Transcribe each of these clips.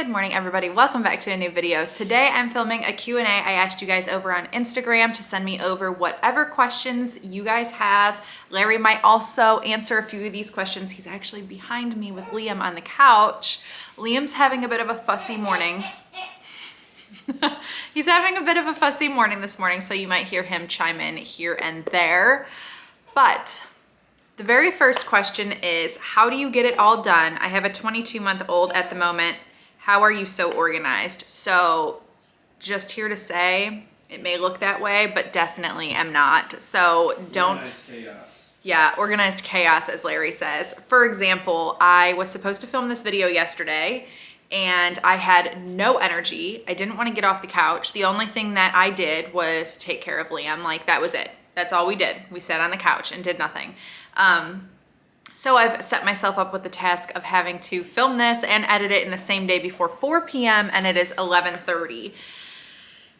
Good morning, everybody. Welcome back to a new video. Today I'm filming a Q&A. I asked you guys over on Instagram to send me over whatever questions you guys have. Larry might also answer a few of these questions. He's actually behind me with Liam on the couch. Liam's having a bit of a fussy morning. He's having a bit of a fussy morning this morning, so you might hear him chime in here and there. But the very first question is, how do you get it all done? I have a 22-month-old at the moment. How are you so organized? So just here to say, it may look that way, but definitely am not. So don't. Organized chaos. Yeah, organized chaos, as Larry says. For example, I was supposed to film this video yesterday and I had no energy. I didn't want to get off the couch. The only thing that I did was take care of Liam. Like, that was it. That's all we did. We sat on the couch and did nothing. So I've set myself up with the task of having to film this and edit it in the same day before 4 p.m. and it is 11:30.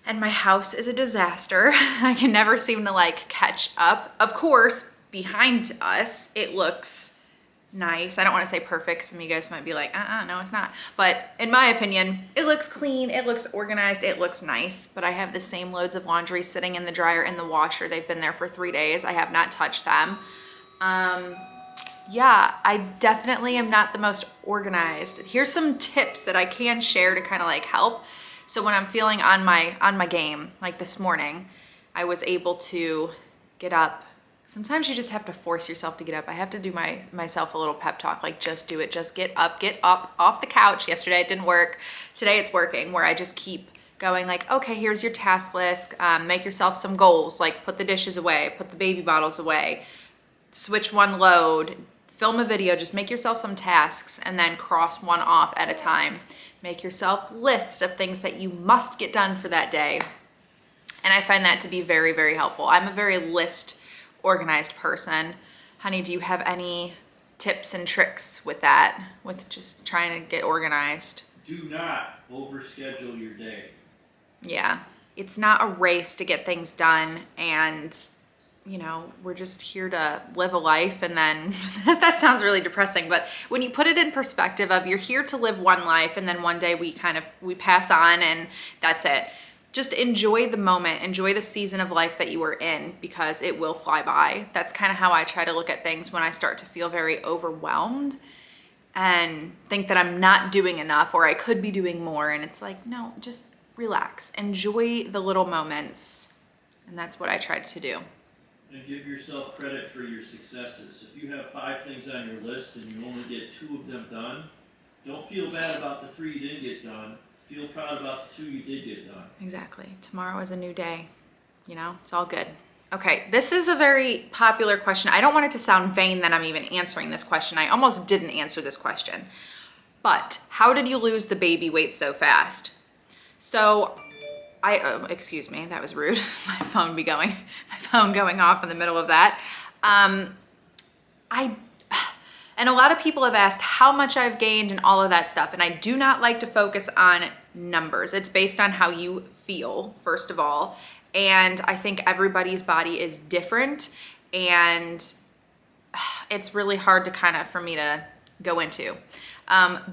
And my house is a disaster. I can never seem to like catch up. Of course, behind us, it looks nice. I don't want to say perfect. Some of you guys might be like, no, it's not. But in my opinion, it looks clean, it looks organized, it looks nice. But I have the same loads of laundry sitting in the dryer in the washer. They've been there for 3 days. I have not touched them. Yeah, I definitely am not the most organized. Here's some tips that I can share to kind of like help. So when I'm feeling on my game, like this morning, I was able to get up. Sometimes you just have to force yourself to get up. I have to do myself a little pep talk, like just do it, just get up off the couch. Yesterday it didn't work. Today it's working, where I just keep going like, okay, here's your task list. Make yourself some goals, like put the dishes away, put the baby bottles away, switch one load, film a video, just make yourself some tasks and then cross one off at a time. Make yourself lists of things that you must get done for that day. And I find that to be very, very helpful. I'm a very list organized person. Honey, do you have any tips and tricks with that, with just trying to get organized? Do not overschedule your day. Yeah, it's not a race to get things done, and you know, we're just here to live a life. And then that sounds really depressing, but when you put it in perspective of you're here to live one life and then one day we pass on and that's it. Just enjoy the moment, enjoy the season of life that you are in, because it will fly by. That's kind of how I try to look at things when I start to feel very overwhelmed and think that I'm not doing enough or I could be doing more. And it's like, no, just relax, enjoy the little moments. And that's what I tried to do. And give yourself credit for your successes. If you have 5 things on your list and you only get 2 of them done, don't feel bad about the 3 you didn't get done. Feel proud about the 2 you did get done. Exactly. Tomorrow is a new day. You know, it's all good. Okay, this is a very popular question. I don't want it to sound vain that I'm even answering this question. I almost didn't answer this question. But how did you lose the baby weight so fast? So excuse me, that was rude. My phone going off in the middle of that. And a lot of people have asked how much I've gained and all of that stuff. And I do not like to focus on numbers. It's based on how you feel, first of all. And I think everybody's body is different. And it's really hard to for me to go into.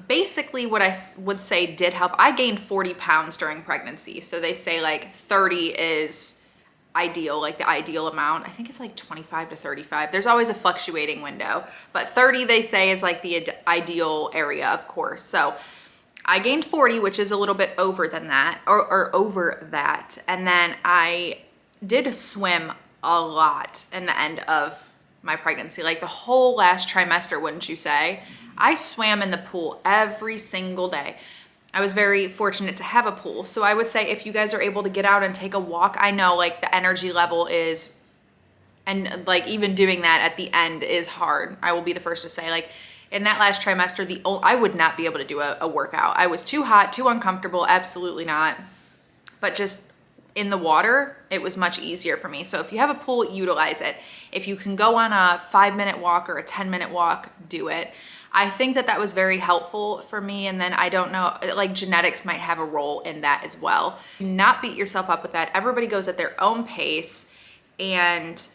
Basically what I would say did help, I gained 40 pounds during pregnancy. So they say like 30 is ideal, like the ideal amount. I think it's like 25 to 35. There's always a fluctuating window, but 30 they say is like the ideal area, of course. So I gained 40, which is a little bit over than that, or over that. And then I did swim a lot in the end of my pregnancy, like the whole last trimester, wouldn't you say? I swam in the pool every single day. I was very fortunate to have a pool. So I would say if you guys are able to get out and take a walk, I know like the energy level is, and like even doing that at the end is hard. I will be the first to say, like in that last trimester, I would not be able to do a workout. I was too hot, too uncomfortable, absolutely not. But just in the water, it was much easier for me. So if you have a pool, utilize it. If you can go on a 5-minute walk or a 10-minute walk, do it. I think that was very helpful for me. And then I don't know, like genetics might have a role in that as well. Do not beat yourself up with that. Everybody goes at their own pace. And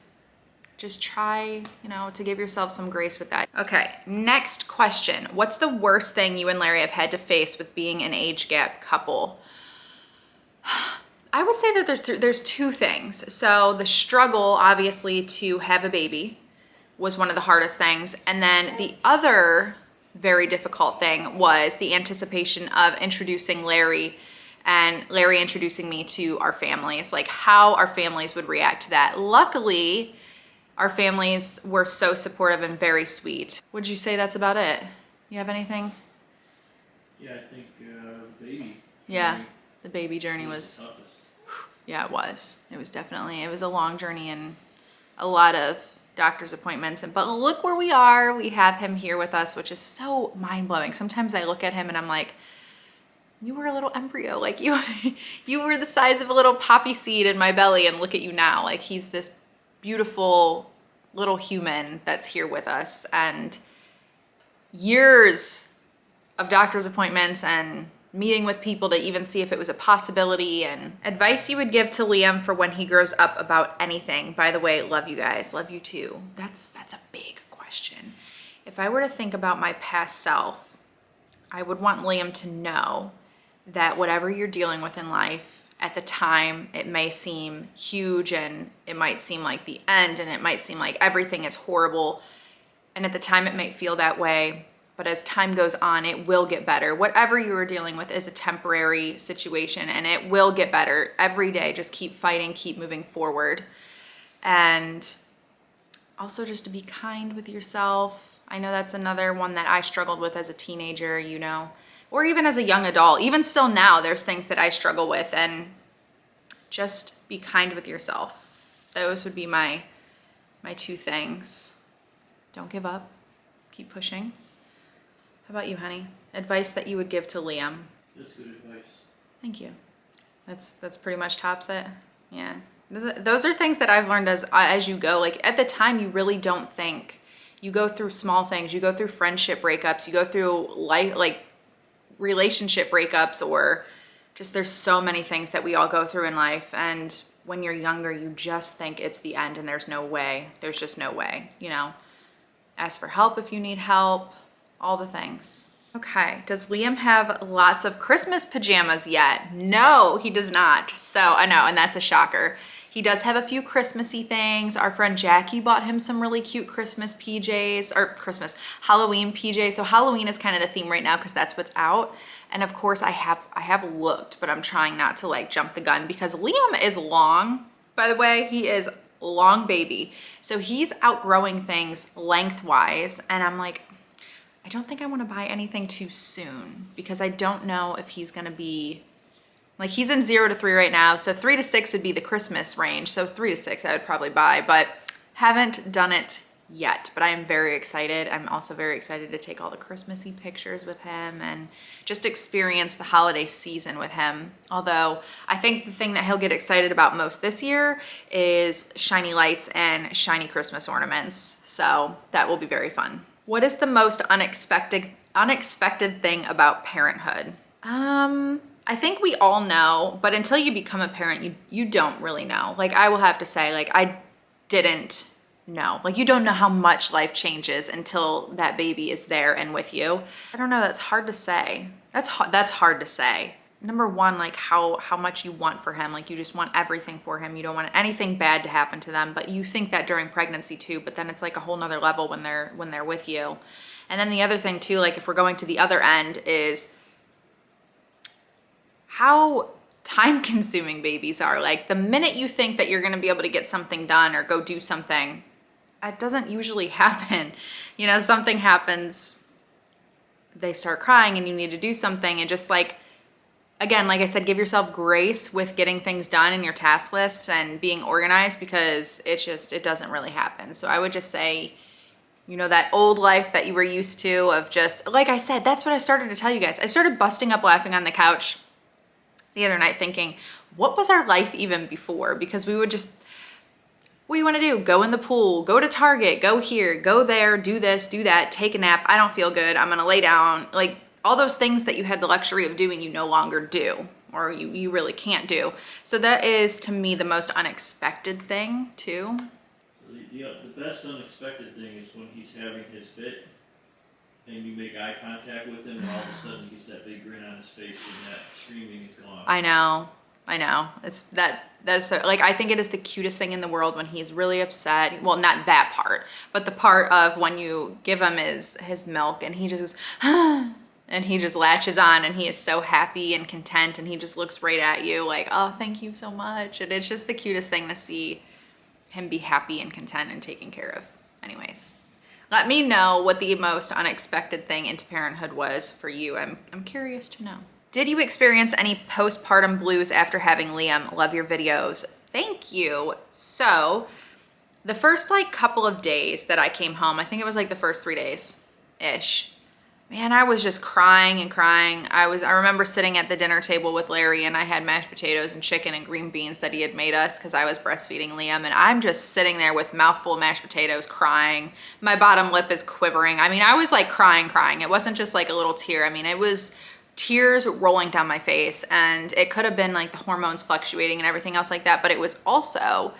just try, you know, to give yourself some grace with that. Okay, next question. What's the worst thing you and Larry have had to face with being an age gap couple? I would say that there's two things. So the struggle, obviously, to have a baby was one of the hardest things. And then the other very difficult thing was the anticipation of introducing Larry and Larry introducing me to our families, like how our families would react to that. Luckily, our families were so supportive and very sweet. Would you say that's about it? You have anything? Yeah, I think baby. Yeah, the baby journey was, the toughest. yeah, it was. It was definitely, it was a long journey and a lot of doctor's appointments. But look where we are. We have him here with us, which is so mind-blowing. Sometimes I look at him and I'm like, you were a little embryo. Like you were the size of a little poppy seed in my belly, and look at you now. Like he's this beautiful little human that's here with us, and years of doctor's appointments and meeting with people to even see if it was a possibility. And advice you would give to Liam for when he grows up about anything. By the way, love you guys, love you too. That's a big question. If I were to think about my past self, I would want Liam to know that whatever you're dealing with in life, at the time, it may seem huge and it might seem like the end and it might seem like everything is horrible. And at the time it might feel that way, but as time goes on, it will get better. Whatever you are dealing with is a temporary situation and it will get better every day. Just keep fighting, keep moving forward. And also just to be kind with yourself. I know that's another one that I struggled with as a teenager, you know, or even as a young adult. Even still now, there's things that I struggle with, and just be kind with yourself. Those would be my two things. Don't give up. Keep pushing. How about you, honey? Advice that you would give to Liam? That's good advice. Thank you. That's pretty much tops it. Yeah. Those are things that I've learned as you go. Like at the time, you really don't think. You go through small things. You go through friendship breakups. You go through life, like relationship breakups, or just there's so many things that we all go through in life. And when you're younger, you just think it's the end and there's no way. There's just no way, you know. Ask for help if you need help, all the things. Okay, does Liam have lots of Christmas pajamas yet? No, he does not. So I know, and that's a shocker. He does have a few Christmassy things. Our friend Jackie bought him some really cute Christmas PJs, or Halloween PJs. So Halloween is kind of the theme right now because that's what's out. And of course I have looked, but I'm trying not to like jump the gun because Liam is long, by the way. He is long baby. So he's outgrowing things lengthwise. And I'm like, I don't think I want to buy anything too soon because I don't know if he's going to be, like he's in 0 to 3 right now. So 3 to 6 would be the Christmas range. So 3 to 6 I would probably buy, but haven't done it yet. But I am very excited. I'm also very excited to take all the Christmassy pictures with him and just experience the holiday season with him. Although I think the thing that he'll get excited about most this year is shiny lights and shiny Christmas ornaments. So that will be very fun. What is the most unexpected thing about parenthood? I think we all know, but until you become a parent, you don't really know. Like I will have to say, like I didn't know. Like you don't know how much life changes until that baby is there and with you. I don't know, that's hard to say. That's hard to say. Number one, like how much you want for him. Like you just want everything for him. You don't want anything bad to happen to them, but you think that during pregnancy too, but then it's like a whole nother level when they're with you. And then the other thing too, like if we're going to the other end, is how time consuming babies are. Like the minute you think that you're going to be able to get something done or go do something, it doesn't usually happen. You know, something happens, they start crying and you need to do something, and just like, again, like I said, give yourself grace with getting things done in your task lists and being organized, because it doesn't really happen. So I would just say, you know, that old life that you were used to of just, like I said, that's what I started to tell you guys. I started busting up laughing on the couch the other night thinking, what was our life even before? Because we would just, what do you want to do? Go in the pool, go to Target, go here, go there, do this, do that, take a nap. I don't feel good. I'm going to lay down. Like all those things that you had the luxury of doing, you no longer do, or you really can't do. So that is to me the most unexpected thing too. So The best unexpected thing is when he's having his fit and you make eye contact with him and all of a sudden he gets that big grin on his face and that screaming is gone. I know. It's that's so, like, I think it is the cutest thing in the world when he's really upset. Well, not that part, but the part of when you give him his milk and he just goes, and he just latches on and he is so happy and content and he just looks right at you like, oh, thank you so much. And it's just the cutest thing to see him be happy and content and taken care of. Anyways, let me know what the most unexpected thing into parenthood was for you. I'm curious to know. Did you experience any postpartum blues after having Liam? Love your videos. Thank you. So the first like couple of days that I came home, I think it was like the first 3 days-ish, man, I was just crying and crying. I remember sitting at the dinner table with Larry and I had mashed potatoes and chicken and green beans that he had made us because I was breastfeeding Liam, and I'm just sitting there with mouthful of mashed potatoes crying. My bottom lip is quivering. I mean, I was like crying. It wasn't just like a little tear. I mean, it was tears rolling down my face, and it could have been like the hormones fluctuating and everything else like that, but it was also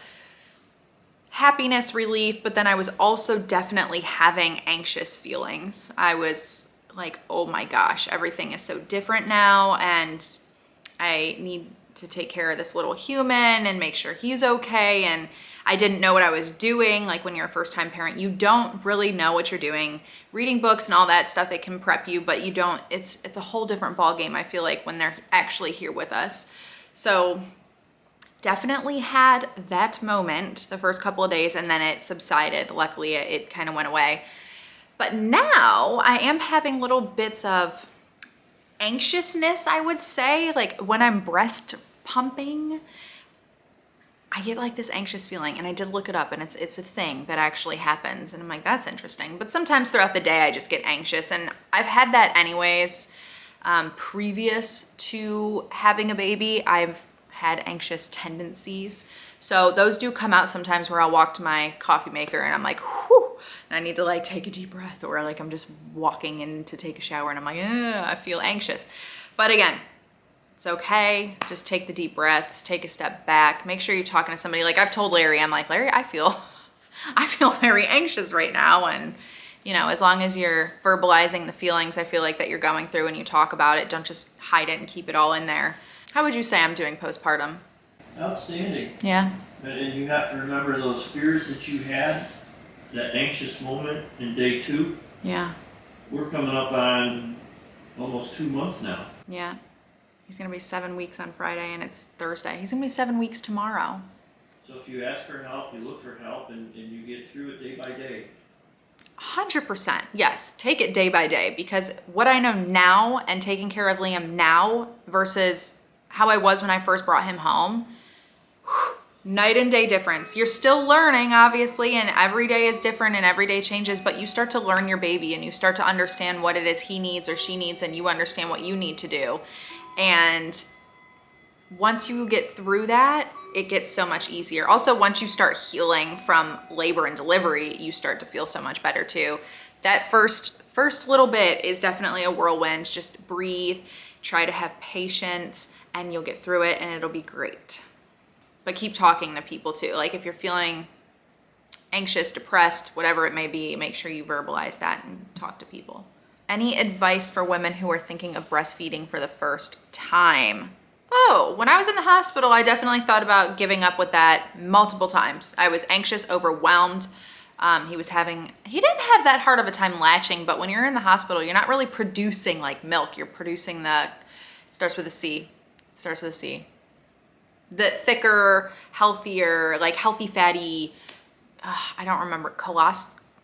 happiness, relief, but then I was also definitely having anxious feelings. I was like, oh my gosh, everything is so different now, and I need to take care of this little human and make sure he's okay. And I didn't know what I was doing. Like when you're a first-time parent, you don't really know what you're doing. Reading books and all that stuff, it can prep you, but you don't, it's a whole different ball game, I feel like, when they're actually here with us. So definitely had that moment the first couple of days, and then it subsided. Luckily, it kind of went away. But now I am having little bits of anxiousness, I would say. Like when I'm breast pumping, I get like this anxious feeling, and I did look it up, and it's a thing that actually happens, and I'm like, that's interesting. But sometimes throughout the day I just get anxious, and I've had that anyways. Previous to having a baby, I've had anxious tendencies, so those do come out sometimes where I'll walk to my coffee maker and I'm like, whew, and I need to like take a deep breath, or like I'm just walking in to take a shower and I'm like, I feel anxious. But again, it's okay. Just take the deep breaths, take a step back, make sure you're talking to somebody. Like I've told Larry, I'm like, Larry, I feel very anxious right now. And you know, as long as you're verbalizing the feelings I feel like that you're going through and you talk about it, don't just hide it and keep it all in there. How would you say I'm doing postpartum? Outstanding. Yeah. And you have to remember those fears that you had, that anxious moment in day 2. Yeah. We're coming up on almost 2 months now. Yeah. He's gonna be 7 weeks on Friday, and it's Thursday. He's gonna be 7 weeks tomorrow. So if you ask for help, you look for help, and you get through it day by day. 100%. Yes. Take it day by day, because what I know now and taking care of Liam now versus how I was when I first brought him home, night and day difference. You're still learning, obviously, and every day is different and every day changes, but you start to learn your baby and you start to understand what it is he needs or she needs, and you understand what you need to do. And once you get through that, it gets so much easier. Also, once you start healing from labor and delivery, you start to feel so much better too. That first little bit is definitely a whirlwind. Just breathe, try to have patience, and you'll get through it and it'll be great. But keep talking to people too. Like if you're feeling anxious, depressed, whatever it may be, make sure you verbalize that and talk to people. Any advice for women who are thinking of breastfeeding for the first time? Oh, when I was in the hospital, I definitely thought about giving up with that multiple times. I was anxious, overwhelmed. He didn't have that hard of a time latching, but when you're in the hospital, you're not really producing like milk. You're producing it starts with a C. The thicker, healthier, like healthy fatty, I don't remember,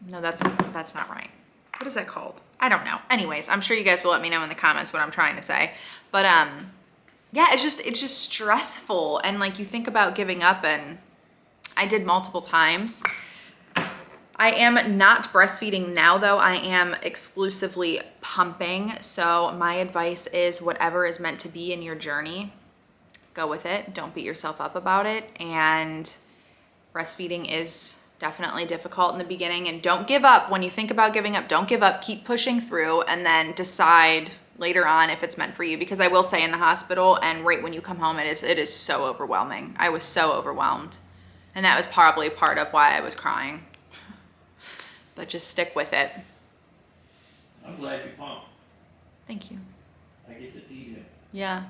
no, that's not right. What is that called? I don't know. Anyways, I'm sure you guys will let me know in the comments what I'm trying to say. But yeah, it's just stressful. And like you think about giving up, and I did multiple times. I am not breastfeeding now though. I am exclusively pumping. So my advice is whatever is meant to be in your journey, go with it. Don't beat yourself up about it. And breastfeeding is definitely difficult in the beginning, and don't give up. When you think about giving up, don't give up, keep pushing through, and then decide later on if it's meant for you. Because I will say in the hospital and right when you come home, it is so overwhelming. I was so overwhelmed. And that was probably part of why I was crying. But just stick with it. I'm glad you pumped. Thank you. I get to feed him. Yeah,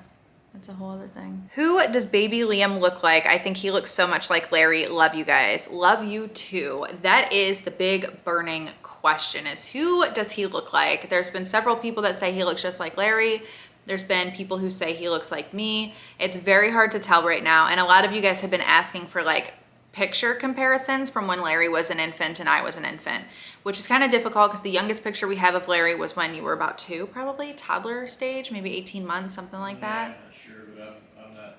that's a whole other thing. Who does baby Liam look like? I think he looks so much like Larry. Love you guys. Love you too. That is the big burning question, is who does he look like? There's been several people that say he looks just like Larry. There's been people who say he looks like me. It's very hard to tell right now. And a lot of you guys have been asking for like picture comparisons from when Larry was an infant and I was an infant, which is kind of difficult because the youngest picture we have of Larry was when you were about 2, probably toddler stage, maybe 18 months, something like that. I'm not sure, but I'm not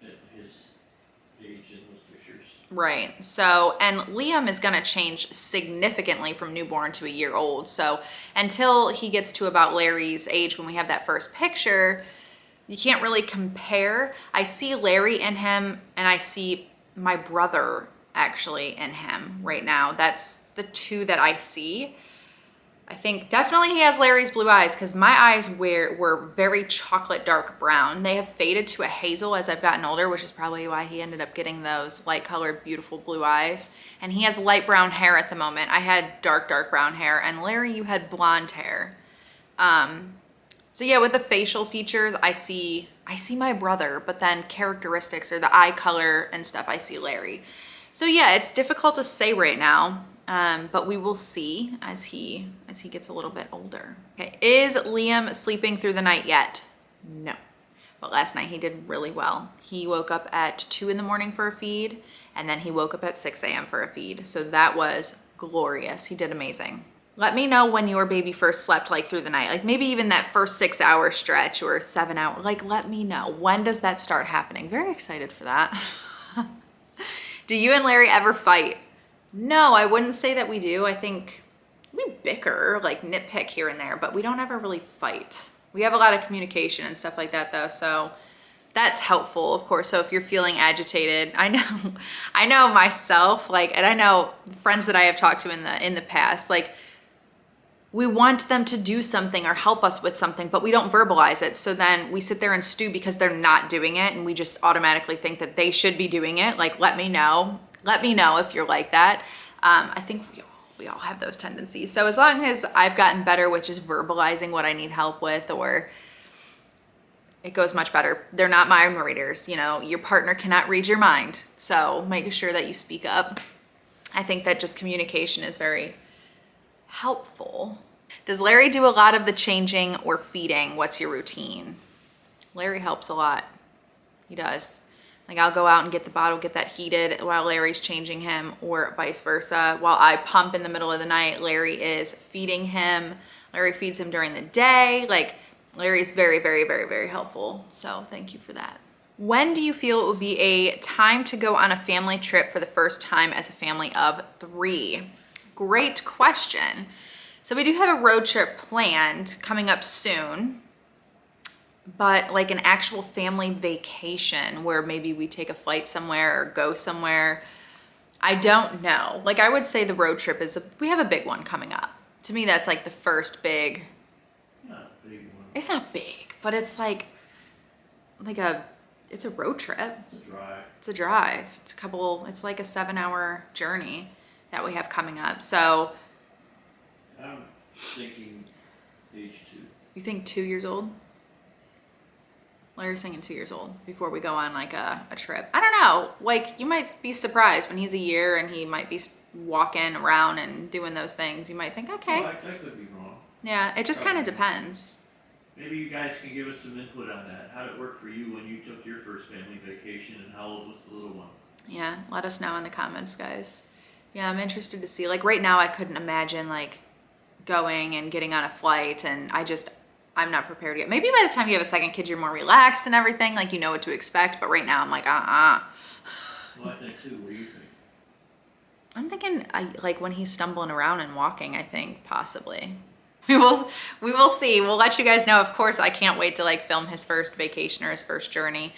at his age in those pictures. Right. So, and Liam is going to change significantly from newborn to a year old. So until he gets to about Larry's age, when we have that first picture, you can't really compare. I see Larry in him and I see my brother actually in him right now. That's the two that I see. I think definitely he has Larry's blue eyes because my eyes were very chocolate dark brown. They have faded to a hazel as I've gotten older, which is probably why he ended up getting those light colored, beautiful blue eyes. And he has light brown hair at the moment. I had dark brown hair, and Larry, you had blonde hair. So yeah, with the facial features, I see my brother, but then characteristics or the eye color and stuff, I see Larry. So yeah, it's difficult to say right now, but we will see as he gets a little bit older. Okay, is Liam sleeping through the night yet? No, but last night he did really well. He woke up at 2 in the morning for a feed, and then he woke up at 6 a.m. for a feed. So that was glorious. He did amazing. Let me know when your baby first slept like through the night, like maybe even that first 6-hour stretch or 7 hour, like let me know. When does that start happening? Very excited for that. Do you and Larry ever fight? No, I wouldn't say that we do. I think we bicker, like nitpick here and there, but we don't ever really fight. We have a lot of communication and stuff like that though, so that's helpful, of course. So if you're feeling agitated, I know myself, like, and I know friends that I have talked to in the past, like, we want them to do something or help us with something, but we don't verbalize it. So then we sit there and stew because they're not doing it, and we just automatically think that they should be doing it. Like, let me know. Let me know if you're like that. I think we all have those tendencies. So as long as I've gotten better with just verbalizing what I need help with, or it goes much better. They're not mind readers. You know, your partner cannot read your mind. So make sure that you speak up. I think that just communication is very helpful. Does Larry do a lot of the changing or feeding? What's your routine? Larry helps a lot. He does. Like, I'll go out and get the bottle, get that heated while Larry's changing him, or vice versa. While I pump in the middle of the night, Larry is feeding him. Larry feeds him during the day. Like, Larry's very, very, very, very helpful. So thank you for that. When do you feel it would be a time to go on a family trip for the first time as a family of 3? Great question. So we do have a road trip planned coming up soon, but like an actual family vacation where maybe we take a flight somewhere or go somewhere, I don't know. Like, I would say the road trip we have a big one coming up. To me, that's like the first big. Not a big one. It's not big, but it's it's a road trip. It's a drive. It's a drive. It's like a 7-hour journey that we have coming up. So I'm thinking age 2. you think 2 years old? Larry's thinking 2 years old before we go on like a trip. I don't know. Like, you might be surprised when he's a year and he might be walking around and doing those things. You might think, okay. Well, I could be wrong. Yeah, it just kind of depends. Maybe you guys can give us some input on that. How did it work for you when you took your first family vacation, and how old was the little one? Yeah, let us know in the comments, guys. Yeah, I'm interested to see. Like, right now, I couldn't imagine like going and getting on a flight, and I'm not prepared yet. Maybe by the time you have a second kid, you're more relaxed and everything, like you know what to expect. But right now, I'm like, Well, I think too. What do you think? I'm thinking like when he's stumbling around and walking, I think possibly. We will see. We'll let you guys know. Of course, I can't wait to like film his first vacation or his first journey.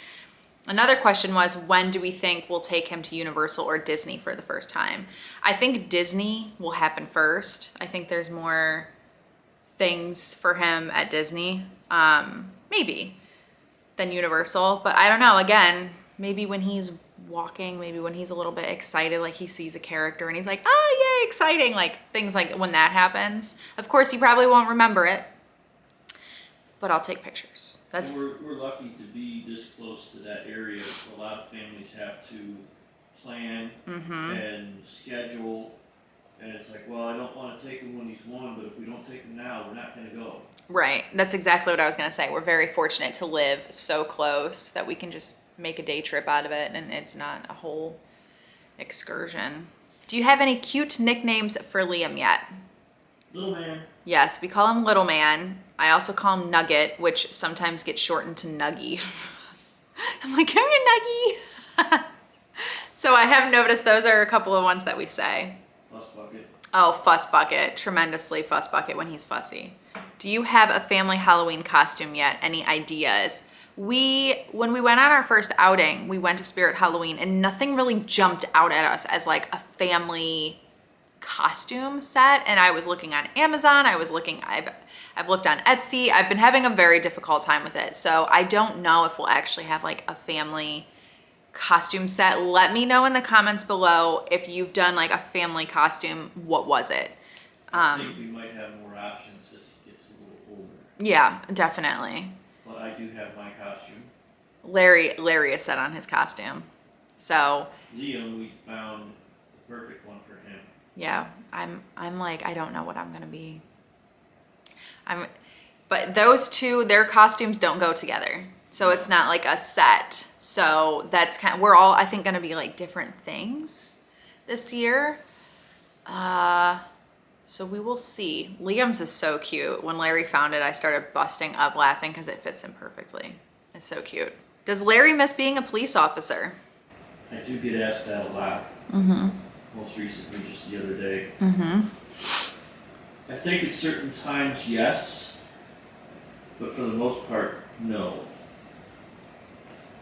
Another question was, when do we think we'll take him to Universal or Disney for the first time? I think Disney will happen first. I think there's more things for him at Disney, maybe, than Universal. But I don't know. Again, maybe when he's walking, maybe when he's a little bit excited, like he sees a character and he's like, oh, yay, exciting. Like things like when that happens. Of course, you probably won't remember it, but I'll take pictures. That's. We're lucky to be this close to that area. A lot of families have to plan and schedule, and it's like, well, I don't want to take him when he's 1, but if we don't take him now, we're not going to go. Right. That's exactly what I was going to say. We're very fortunate to live so close that we can just make a day trip out of it, and it's not a whole excursion. Do you have any cute nicknames for Liam yet? Little man. Yes, we call him Little Man. I also call him Nugget, which sometimes gets shortened to Nuggy. I'm like, come here, Nuggy. So I have noticed those are a couple of ones that we say. Fuss bucket. Oh, Fuss Bucket. Tremendously Fuss Bucket when he's fussy. Do you have a family Halloween costume yet? Any ideas? When we went on our first outing, we went to Spirit Halloween and nothing really jumped out at us as like a family costume set. And I was looking on Amazon. I've looked on Etsy. I've been having a very difficult time with it. So I don't know if we'll actually have like a family costume set. Let me know in the comments below if you've done like a family costume. What was it? I think we might have more options as he gets a little older. Yeah, definitely. But I do have my costume. Larry is set on his costume. So Liam, we found the perfect one for him. yeah, I'm like, I don't know what I'm gonna be. But those two, their costumes don't go together. So it's not like a set. So that's we're all, I think, gonna be like different things this year. So we will see. Liam's is so cute. When Larry found it, I started busting up laughing because it fits him perfectly. It's so cute. Does Larry miss being a police officer? I do get asked that a lot. Most recently, just the other day. I think at certain times, yes. But for the most part, no.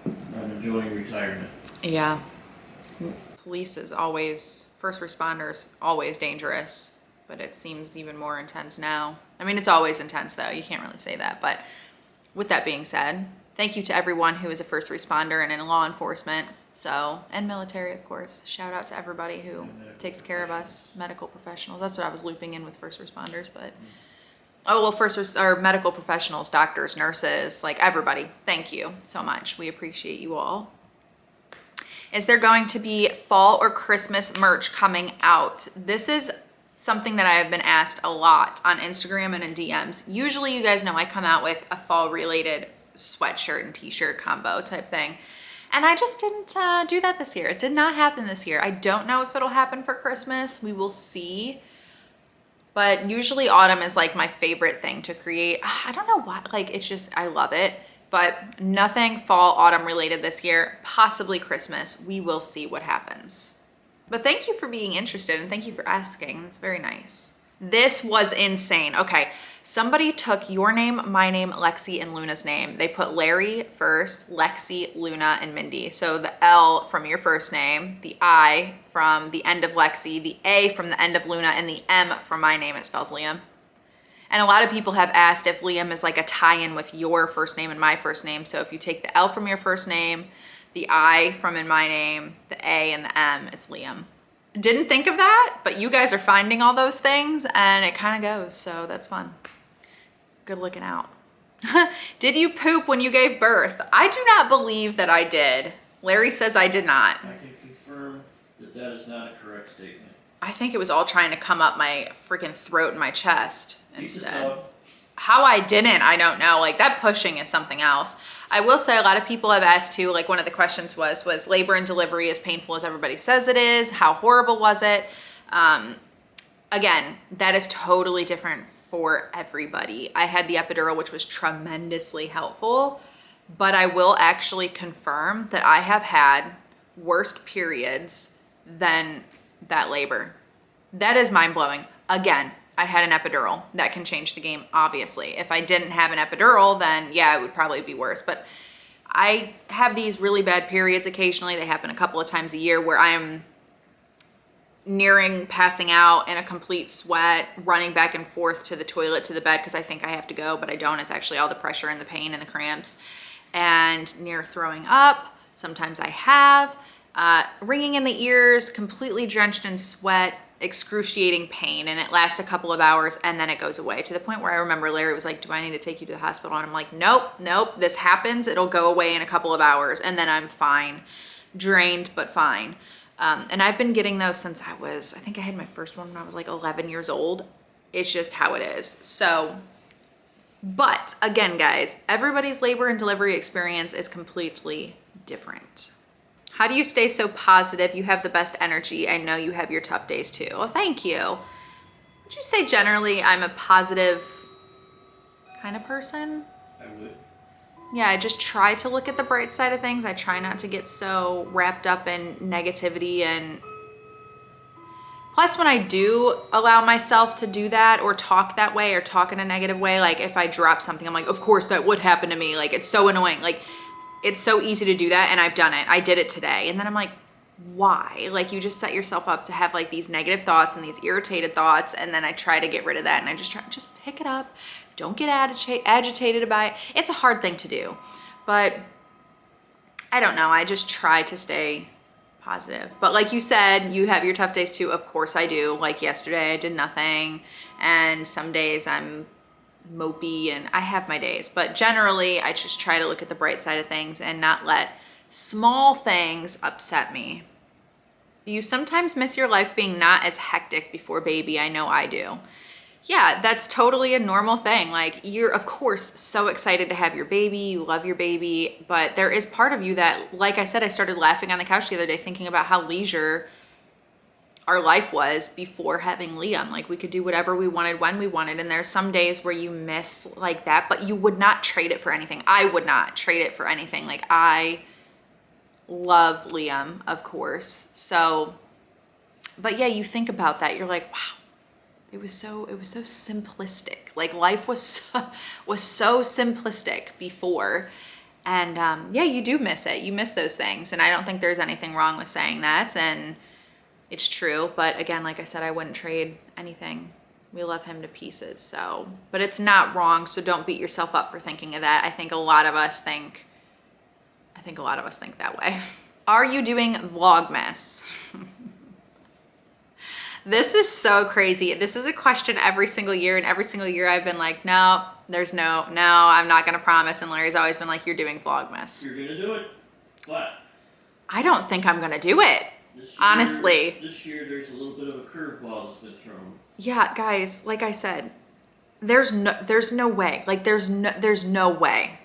I'm enjoying retirement. Yeah. Police is always, first responders, always dangerous. But it seems even more intense now. I mean, it's always intense though. You can't really say that. But with that being said, thank you to everyone who is a first responder and in law enforcement. So, and military, of course. Shout out to everybody who takes care of us. Medical professionals. That's what I was looping in with first responders. But, oh, well, medical professionals, doctors, nurses, like everybody. Thank you so much. We appreciate you all. Is there going to be fall or Christmas merch coming out? This is something that I have been asked a lot on Instagram and in DMs. Usually you guys know I come out with a fall related sweatshirt and t-shirt combo type thing. And I just didn't do that this year. It did not happen this year. I don't know if it'll happen for Christmas. We will see. But usually autumn is like my favorite thing to create. I don't know why, like it's just, I love it. But nothing fall, autumn related this year, possibly Christmas. We will see what happens. But thank you for being interested and thank you for asking. That's very nice. This was insane. Okay, somebody took your name, my name, Lexi, and Luna's name. They put Larry first, Lexi, Luna, and Mindy. So the L from your first name, the I from the end of Lexi, the A from the end of Luna, and the M from my name. It spells Liam. And a lot of people have asked if Liam is like a tie-in with your first name and my first name. So if you take the L from your first name, the I from in my name, the A and the M, it's Liam. Didn't think of that, but you guys are finding all those things and it kind of goes, so that's fun. Good looking out. Did you poop when you gave birth? I do not believe that I did. Larry says I did not. I can confirm that that is not a correct statement. I think it was all trying to come up my freaking throat and my chest instead. So, How I didn't, I don't know. Like that pushing is something else. I will say a lot of people have asked too, like one of the questions was labor and delivery as painful as everybody says it is? How horrible was it? Again, that is totally different for everybody. I had the epidural, which was tremendously helpful, but I will actually confirm that I have had worse periods than that labor. That is mind blowing. Again, I had an epidural. That can change the game, obviously. If I didn't have an epidural, then yeah, it would probably be worse. But I have these really bad periods occasionally. They happen a couple of times a year where I am nearing passing out in a complete sweat, running back and forth to the toilet, to the bed, because I think I have to go, but I don't. It's actually all the pressure and the pain and the cramps. And near throwing up. Sometimes I have. ringing in the ears, completely drenched in sweat, excruciating pain, and it lasts a couple of hours and then it goes away, to the point where I remember Larry was like, do I need to take you to the hospital? And I'm like, nope, this happens, it'll go away in a couple of hours and then I'm fine. Drained, but fine. And I've been getting those since I think I had my first one when I was like 11 years old. It's just how it is. So, but again, guys, everybody's labor and delivery experience is completely different. How do you stay so positive? You have the best energy. I know you have your tough days too. Well, thank you. Would you say generally I'm a positive kind of person? I would. Yeah, I just try to look at the bright side of things. I try not to get so wrapped up in negativity. And plus, when I do allow myself to do that or talk that way or talk in a negative way, like if I drop something, I'm like, of course that would happen to me. Like, it's so annoying. Like, it's so easy to do that, and I've done it. I did it today. And then I'm like, why? Like, you just set yourself up to have like these negative thoughts and these irritated thoughts, and then I try to get rid of that, and I just pick it up. Don't get agitated about it. It's a hard thing to do, but I don't know. I just try to stay positive. But like you said, you have your tough days too. Of course I do. Like yesterday I did nothing, and some days I'm mopey, and I have my days, but generally I just try to look at the bright side of things and not let small things upset me. Do you sometimes miss your life being not as hectic before baby? I know I do. Yeah, that's totally a normal thing. Like, you're of course so excited to have your baby, you love your baby, but there is part of you that, like I said, I started laughing on the couch the other day thinking about how leisure our life was before having Liam. Like, we could do whatever we wanted when we wanted, and there's some days where you miss like that, but you would not trade it for anything. I would not trade it for anything. Like, I love Liam, of course. So, but yeah, you think about that, you're like, wow, it was so simplistic. Like, life was so simplistic before. And yeah, you do miss it. You miss those things, and I don't think there's anything wrong with saying that, and it's true. But again, like I said, I wouldn't trade anything. We love him to pieces. So, but it's not wrong, so don't beat yourself up for thinking of that. I think a lot of us think that way. Are you doing Vlogmas? This is so crazy. This is a question every single year, and every single year I've been like, no, I'm not gonna promise. And Larry's always been like, you're doing Vlogmas. You're gonna do it, but I don't think I'm gonna do it. Honestly. This year there's a little bit of a curveball that's been thrown. Yeah, guys, like I said, there's no way. Like, there's no way.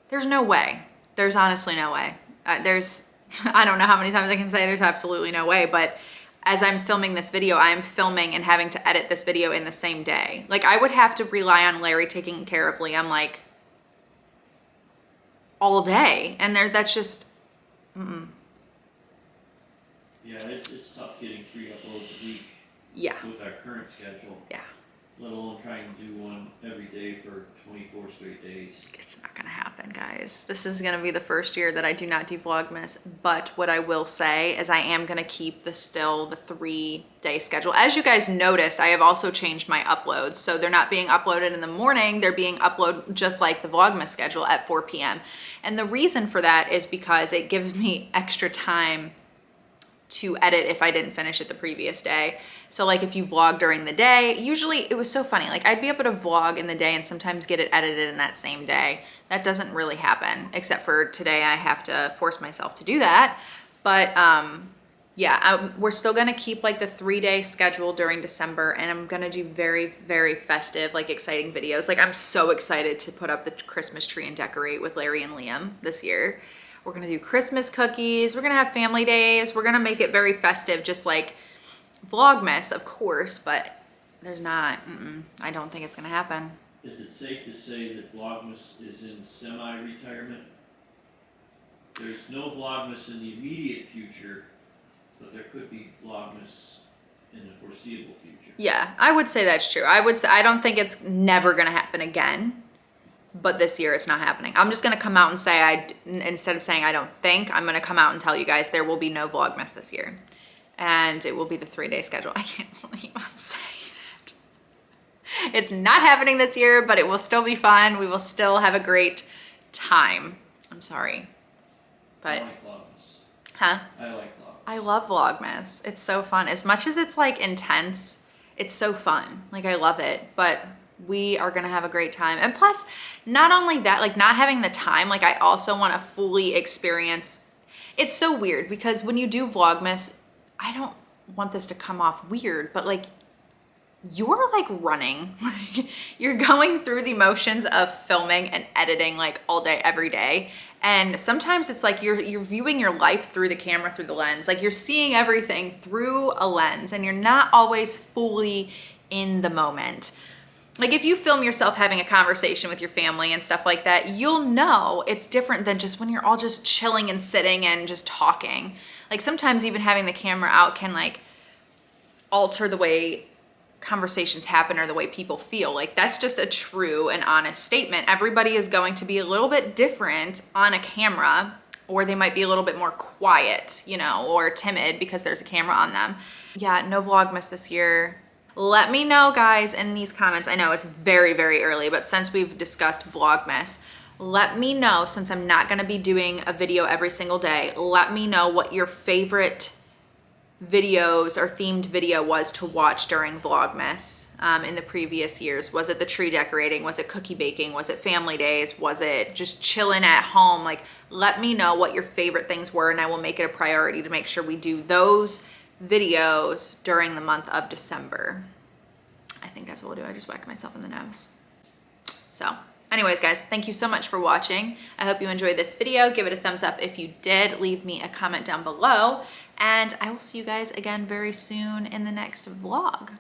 There's no way. There's honestly no way. I don't know how many times I can say there's absolutely no way, but as I'm filming this video, I am filming and having to edit this video in the same day. Like, I would have to rely on Larry taking care of Liam, like, all day. And that's just, Yeah, it's tough getting 3 uploads a week. Yeah. With our current schedule. Yeah. Let alone trying to do one every day for 24 straight days. It's not gonna happen, guys. This is gonna be the first year that I do not do Vlogmas, but what I will say is I am gonna keep the 3-day schedule. As you guys noticed, I have also changed my uploads. So they're not being uploaded in the morning, they're being uploaded just like the Vlogmas schedule at 4 p.m. And the reason for that is because it gives me extra time to edit if I didn't finish it the previous day. So like, if you vlog during the day, usually it was so funny. Like, I'd be able to vlog in the day and sometimes get it edited in that same day. That doesn't really happen, except for today I have to force myself to do that. But yeah, we're still gonna keep like the 3-day schedule during December, and I'm gonna do very, very festive, like exciting videos. Like, I'm so excited to put up the Christmas tree and decorate with Larry and Liam this year. We're gonna do Christmas cookies. We're gonna have family days. We're gonna make it very festive, just like Vlogmas, of course, but there's not, I don't think it's gonna happen. Is it safe to say that Vlogmas is in semi-retirement? There's no Vlogmas in the immediate future, but there could be Vlogmas in the foreseeable future. Yeah, I would say that's true. I would say, I don't think it's never gonna happen again, but this year it's not happening. I'm just gonna come out and say, instead of saying I don't think, I'm gonna come out and tell you guys there will be no Vlogmas this year. And it will be the 3-day schedule. I can't believe I'm saying it. It's not happening this year, but it will still be fun. We will still have a great time. I'm sorry, but Huh? I like Vlogmas. I love Vlogmas. It's so fun. As much as it's like intense, it's so fun. Like I love it, but we are gonna have a great time. And plus, not only that, like not having the time, like I also want to fully experience. It's so weird because when you do Vlogmas, I don't want this to come off weird, but like you're like running, like you're going through the motions of filming and editing like all day, every day. And sometimes it's like you're viewing your life through the camera, through the lens, like you're seeing everything through a lens and you're not always fully in the moment. Like if you film yourself having a conversation with your family and stuff like that, you'll know it's different than just when you're all just chilling and sitting and just talking. Like sometimes even having the camera out can like alter the way conversations happen or the way people feel. Like that's just a true and honest statement. Everybody is going to be a little bit different on a camera, or they might be a little bit more quiet, you know, or timid because there's a camera on them. Yeah, no Vlogmas this year. Let me know, guys, in these comments. I know it's very, very early, but since we've discussed Vlogmas, let me know, since I'm not gonna be doing a video every single day, let me know what your favorite videos or themed video was to watch during Vlogmas in the previous years. Was it the tree decorating? Was it cookie baking? Was it family days? Was it just chilling at home? Like, let me know what your favorite things were, and I will make it a priority to make sure we do those videos during the month of December. I think that's what we'll do. I just whacked myself in the nose. So anyways, guys, thank you so much for watching. I hope you enjoyed this video. Give it a thumbs up if you did. Leave me a comment down below, and I will see you guys again very soon in the next vlog.